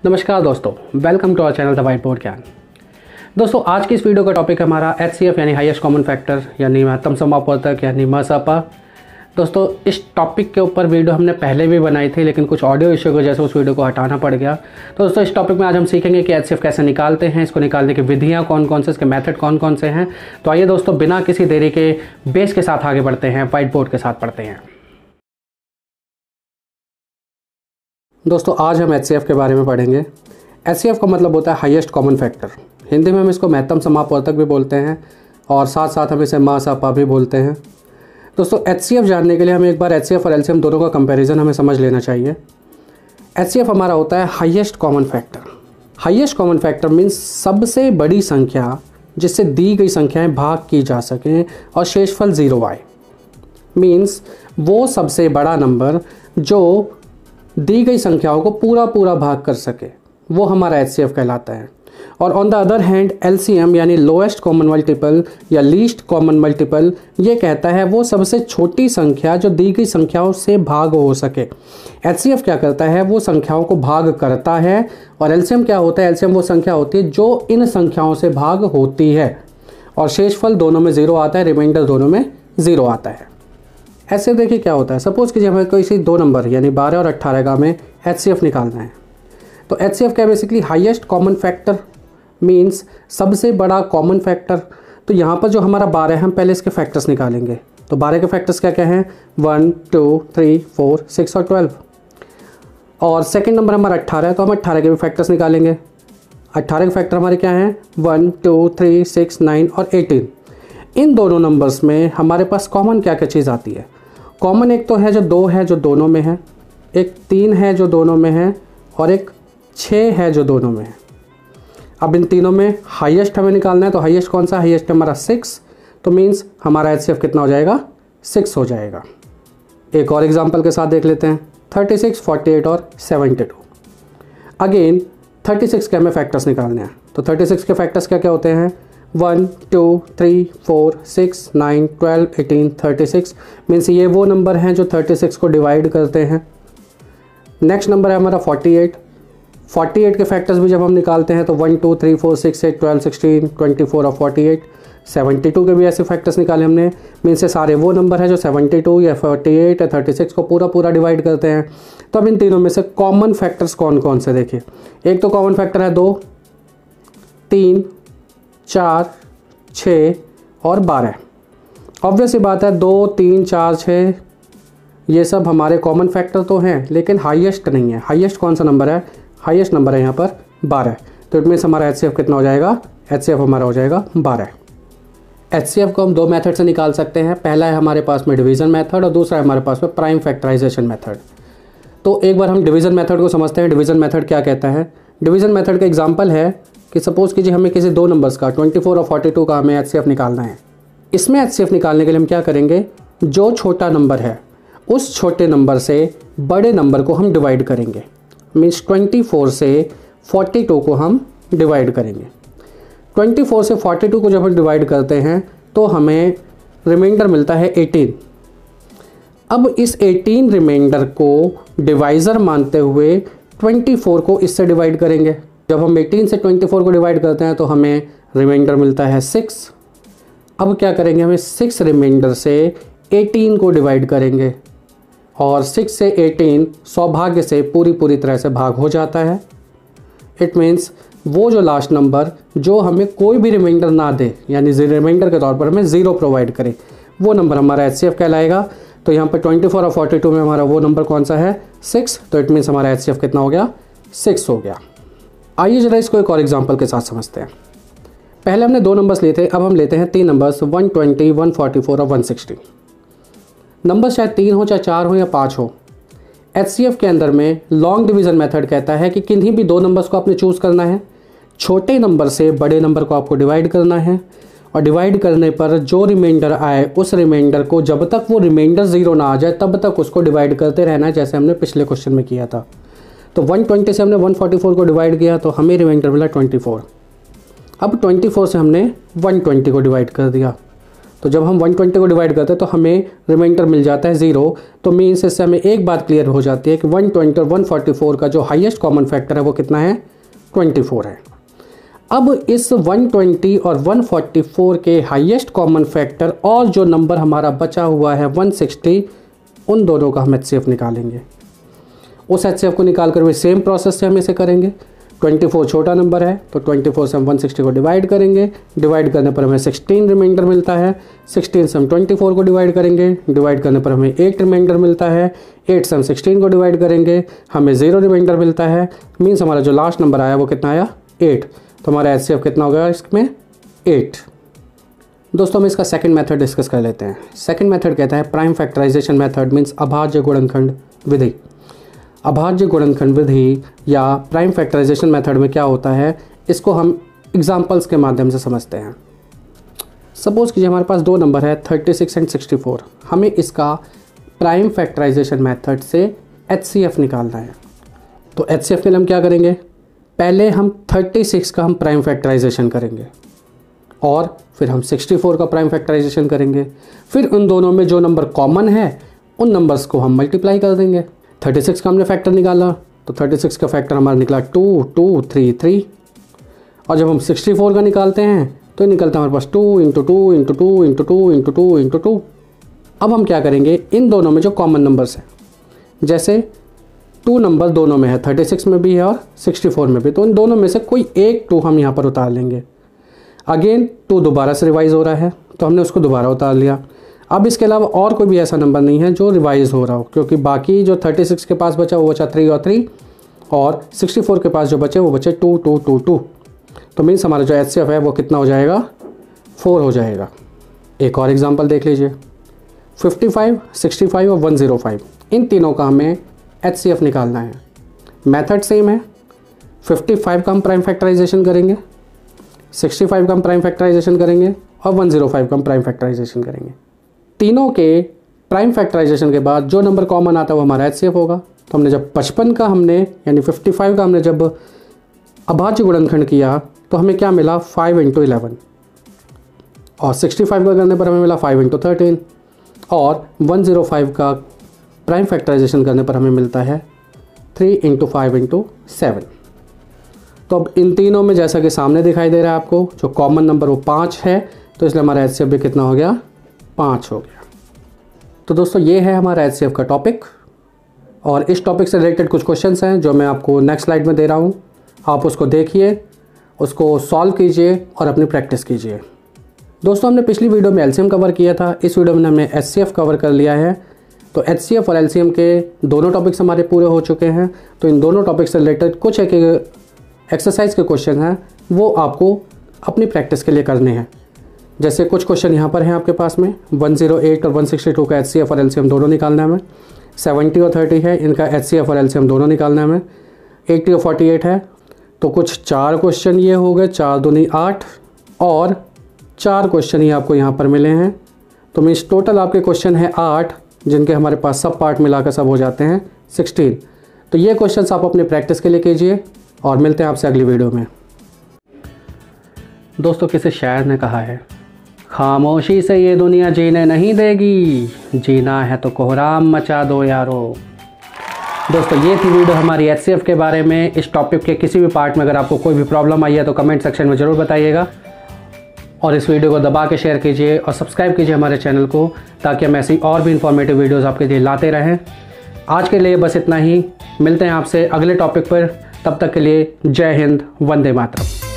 नमस्कार दोस्तों, welcome to our channel the white board Gyaan. दोस्तों, आज की इस वीडियो का टॉपिक है हमारा HCF यानी हाईएस्ट कॉमन फैक्टर यानी महत्तम समापवर्तक यानी MSFA। दोस्तों, इस टॉपिक के ऊपर वीडियो हमने पहले भी बनाई थी, लेकिन कुछ ऑडियो इश्यू की वजह से उस वीडियो को हटाना पड़ गया। तो दोस्तों, इस टॉपिक में आज हम सीखेंगे कि HCF कैसे निकालते हैं, इसको निकालने की विधियाँ कौन कौन से, इसके मेथड कौन कौन से हैं। तो आइए दोस्तों, बिना किसी देरी के बेस के साथ आगे बढ़ते हैं, व्हाइट बोर्ड के साथ पढ़ते हैं। दोस्तों, आज हम HCF के बारे में पढ़ेंगे। HCF का मतलब होता है हाईएस्ट कॉमन फैक्टर। हिंदी में हम इसको महत्तम समापवर्तक भी बोलते हैं और साथ साथ हम इसे MSFA भी बोलते हैं। दोस्तों, HCF जानने के लिए हमें एक बार HCF और LCM दोनों का कंपैरिजन हमें समझ लेना चाहिए। HCF हमारा होता है highest common factor. Highest common factor means सबसे बड़ी संख्या जिससे दी गई संख्याएं भाग की जा सकें और शेषफल 0 आए। मीन्स वो सबसे बड़ा नंबर जो दी गई संख्याओं को पूरा भाग कर सके, वो हमारा HCF कहलाता है। और on the other hand LCM यानी लोएस्ट कॉमन मल्टीपल या लीस्ट कॉमन मल्टीपल ये कहता है वो सबसे छोटी संख्या जो दी गई संख्याओं से भाग हो सके। HCF क्या करता है, वो संख्याओं को भाग करता है, और LCM क्या होता है, LCM वो संख्या होती है जो इन संख्याओं से भाग होती है, और शेषफल दोनों में 0 आता है, रिमाइंडर दोनों में 0 आता है। ऐसे देखिए क्या होता है, सपोज कीजिए हमें किसी दो नंबर यानी 12 और 18 का हमें HCF निकालना है। तो HCF क्या है, basically highest common factor means सबसे बड़ा कॉमन फैक्टर। तो यहाँ पर जो हमारा 12 है, हम पहले इसके फैक्टर्स निकालेंगे। तो 12 के फैक्टर्स क्या क्या हैं, 1 2 3 4 6 और 12। और सेकेंड नंबर हमारा 18 है, तो हम 18 के भी फैक्टर्स निकालेंगे। 18 के फैक्टर हमारे क्या हैं, 1 2 3 6 9 और 18। इन दोनों नंबर्स में हमारे पास कॉमन क्या क्या चीज़ आती है। कॉमन एक तो है जो 2 है जो दोनों में है, एक 3 है जो दोनों में है, और एक 6 है जो दोनों में है। अब इन तीनों में हाईएस्ट हमें निकालना है। तो हाईएस्ट कौन सा, हाईएस्ट हमारा 6। तो मीन्स हमारा HCF कितना हो जाएगा, 6 हो जाएगा। एक और एग्जांपल के साथ देख लेते हैं, 36 48 और 72। अगेन 36 के हमें फैक्टर्स निकालने हैं। तो 36 के फैक्टर्स क्या क्या होते हैं, 1 2 3 4 6 9 12 18 36। मीन्स ये वो नंबर हैं जो 36 को डिवाइड करते हैं। नेक्स्ट नंबर है हमारा 48। 48 के फैक्टर्स भी जब हम निकालते हैं तो 1 2 3 4 6 8 12 16 24 और 48। 72 के भी ऐसे फैक्टर्स निकाले हमने। मीन्स से सारे वो नंबर है जो 72 या 48 या 36 को पूरा डिवाइड करते हैं। तो अब इन तीनों में से कॉमन फैक्टर्स कौन कौन से देखिए। एक तो कॉमन फैक्टर है 2 3 4 6 और 12। ऑब्वियस सी बात है 2 3 4 6 ये सब हमारे कॉमन फैक्टर तो हैं, लेकिन हाईएस्ट नहीं है। हाईएस्ट कौन सा नंबर है, हाईएस्ट नंबर है यहाँ पर 12। तो इट मीन्स हमारा HCF कितना हो जाएगा, HCF हमारा हो जाएगा 12। HCF को हम दो मेथड से निकाल सकते हैं। पहला है हमारे पास में डिवीज़न मेथड और दूसरा है हमारे पास में प्राइम फैक्टराइजेशन मेथड। तो एक बार हम डिवीज़न मेथड को समझते हैं। डिवीज़न मेथड क्या कहता है, डिवीज़न मेथड का एग्जाम्पल है कि सपोज़ कीजिए हमें किसी दो नंबर्स का 24 और 42 का हमें HCF निकालना है। इसमें HCF निकालने के लिए हम क्या करेंगे, जो छोटा नंबर है उस छोटे नंबर से बड़े नंबर को हम डिवाइड करेंगे। मीन्स 24 से 42 को हम डिवाइड करेंगे। 24 से 42 को जब हम डिवाइड करते हैं तो हमें रिमाइंडर मिलता है 18। अब इस 18 रिमाइंडर को डिवाइज़र मानते हुए 24 को इससे डिवाइड करेंगे। जब हम 18 से 24 को डिवाइड करते हैं तो हमें रिमाइंडर मिलता है 6। अब क्या करेंगे, हमें 6 रिमाइंडर से 18 को डिवाइड करेंगे, और 6 से 18 सौभाग्य से पूरी तरह से भाग हो जाता है। इट मीन्स वो जो लास्ट नंबर जो हमें कोई भी रिमाइंडर ना दे, यानी रिमाइंडर के तौर पर हमें 0 प्रोवाइड करे, वो नंबर हमारा HCF कहलाएगा। तो यहाँ पर 24 और 42 में हमारा वो नंबर कौन सा है, 6। तो इट मीन्स हमारा HCF कितना हो गया, 6 हो गया। आइए जरा इसको एक और एग्जाम्पल के साथ समझते हैं। पहले हमने 2 नंबर्स लिए थे, अब हम लेते हैं 3 नंबर्स 120 144 और 160। नंबर चाहे 3 हो चाहे 4 हो या 5 हो, HCF के अंदर में लॉन्ग डिवीज़न मेथड कहता है कि किन्हीं भी 2 नंबर्स को आपने चूज़ करना है। छोटे नंबर से बड़े नंबर को आपको डिवाइड करना है, और डिवाइड करने पर जो रिमाइंडर आए उस रिमाइंडर को जब तक वो रिमाइंडर 0 ना आ जाए तब तक उसको डिवाइड करते रहना है, जैसे हमने पिछले क्वेश्चन में किया था। तो 120 से हमने 144 को डिवाइड किया तो हमें रिमाइंडर मिला 24। अब 24 से हमने 120 को डिवाइड कर दिया तो जब हम 120 को डिवाइड करते हैं तो हमें रिमाइंडर मिल जाता है 0। तो मीन्स इससे हमें एक बात क्लियर हो जाती है कि 120 और 144 का जो हाईएस्ट कॉमन फैक्टर है वो कितना है, 24 है। अब इस 120 और 144 के हाईएस्ट कॉमन फैक्टर और जो नंबर हमारा बचा हुआ है 160, उन दोनों का हम HCF निकालेंगे। उस HCF को निकाल कर भी सेम प्रोसेस से हम इसे करेंगे। 24 छोटा नंबर है तो 24 से हम 160 को डिवाइड करेंगे, डिवाइड करने पर हमें 16 रिमाइंडर मिलता है। 16 से हम 24 को डिवाइड करेंगे, डिवाइड करने पर हमें 8 रिमाइंडर मिलता है। 8 से हम 16 को डिवाइड करेंगे, हमें 0 रिमाइंडर मिलता है। मीन्स हमारा जो लास्ट नंबर आया वो कितना आया, 8। तो हमारा HCF कितना हो गया इसमें, 8। दोस्तों हम इसका सेकंड मेथड डिस्कस कर लेते हैं। सेकंड मेथड कहता है प्राइम फैक्टराइजेशन मेथड, मीन्स अभाज्य गुणनखंड विधि। अभाज्य गुणनखंड विधि या प्राइम फैक्टराइजेशन मेथड में क्या होता है, इसको हम एग्जांपल्स के माध्यम से समझते हैं। सपोज कीजिए हमारे पास दो नंबर है 36 एंड 64। हमें इसका प्राइम फैक्टराइजेशन मेथड से HCF निकालना है। तो HCF के लिए हम क्या करेंगे, पहले हम 36 का हम प्राइम फैक्टराइजेशन करेंगे और फिर हम 64 का प्राइम फैक्टराइजेशन करेंगे। फिर उन दोनों में जो नंबर कॉमन है उन नंबर्स को हम मल्टीप्लाई कर देंगे। 36 का हमने फैक्टर निकाला तो 36 का फैक्टर हमारा निकला 2 2 3 3। और जब हम 64 का निकालते हैं तो निकलता है हमारे पास 2 × 2 × 2 × 2 × 2 × 2। अब हम क्या करेंगे, इन दोनों में जो कॉमन नंबर्स हैं, जैसे 2 नंबर दोनों में है, 36 में भी है और 64 में भी, तो इन दोनों में से कोई एक 2 हम यहाँ पर उतार लेंगे। अगेन 2 दोबारा से रिवाइज़ हो रहा है तो हमने उसको दोबारा उतार लिया। अब इसके अलावा और कोई भी ऐसा नंबर नहीं है जो रिवाइज़ हो रहा हो, क्योंकि बाकी जो 36 के पास बचा वो बचा 3 और 3, और 64 के पास जो बचे वो बचे 2 2 2 2। तो मीन्स हमारा जो HCF है वो कितना हो जाएगा, 4 हो जाएगा। एक और एग्जांपल देख लीजिए, 55, 65 और 105, इन तीनों का हमें HCF निकालना है। मेथड सेम है। 55 का हम प्राइम फैक्टराइजेशन करेंगे, 65 का हम प्राइम फैक्टराइजेशन करेंगे और 105 का हम प्राइम फैक्टराइजेशन करेंगे। तीनों के प्राइम फैक्टराइजेशन के बाद जो नंबर कॉमन आता है वो हमारा HCF होगा। तो हमने जब 55 का हमने यानी 55 का हमने जब अभाज्य गुणनखंड किया तो हमें क्या मिला, 5 × 11, और 65 का करने पर हमें मिला 5 × 13, और 105 का प्राइम फैक्टराइजेशन करने पर हमें मिलता है 3 × 5 × 7। तो अब इन तीनों में जैसा कि सामने दिखाई दे रहा है आपको, जो कॉमन नंबर वो 5 है, तो इसलिए हमारा HCF भी कितना हो गया, 5 हो गया। तो दोस्तों ये है हमारा HCF का टॉपिक, और इस टॉपिक से रिलेटेड कुछ क्वेश्चंस हैं जो मैं आपको नेक्स्ट स्लाइड में दे रहा हूँ। आप उसको देखिए, उसको सॉल्व कीजिए और अपनी प्रैक्टिस कीजिए। दोस्तों हमने पिछली वीडियो में LCM कवर किया था, इस वीडियो में हमने HCF कवर कर लिया है। तो HCF और LCM के दोनों टॉपिक्स हमारे पूरे हो चुके हैं। तो इन दोनों टॉपिक से रिलेटेड कुछ एक एक्सरसाइज के क्वेश्चन हैं वो आपको अपनी प्रैक्टिस के लिए करने हैं। जैसे कुछ क्वेश्चन यहाँ पर हैं आपके पास में, 108 और 162 का HCF और LCM दोनों निकालना है हमें। 70 और 30 है, इनका HCF और LCM दोनों निकालना है हमें। 80 और 48 है, तो कुछ 4 क्वेश्चन ये हो गए, 4 दूनी 8, और 4 क्वेश्चन ही आपको यहाँ पर मिले हैं। तो मीन्स टोटल आपके क्वेश्चन है 8, जिनके हमारे पास सब पार्ट मिलाकर सब हो जाते हैं 16। तो ये क्वेश्चंस आप अपने प्रैक्टिस के लिए कीजिए, और मिलते हैं आपसे अगली वीडियो में। दोस्तों किसी शायर ने कहा है, खामोशी से ये दुनिया जीने नहीं देगी, जीना है तो कोहराम मचा दो यारो। दोस्तों ये थी वीडियो हमारी HCF के बारे में। इस टॉपिक के किसी भी पार्ट में अगर आपको कोई भी प्रॉब्लम आई है तो कमेंट सेक्शन में ज़रूर बताइएगा, और इस वीडियो को दबा के शेयर कीजिए और सब्सक्राइब कीजिए हमारे चैनल को, ताकि हम ऐसी और भी इंफॉर्मेटिव वीडियोज़ आपके लिए लाते रहें। आज के लिए बस इतना ही, मिलते हैं आपसे अगले टॉपिक पर। तब तक के लिए जय हिंद, वंदे मातरम।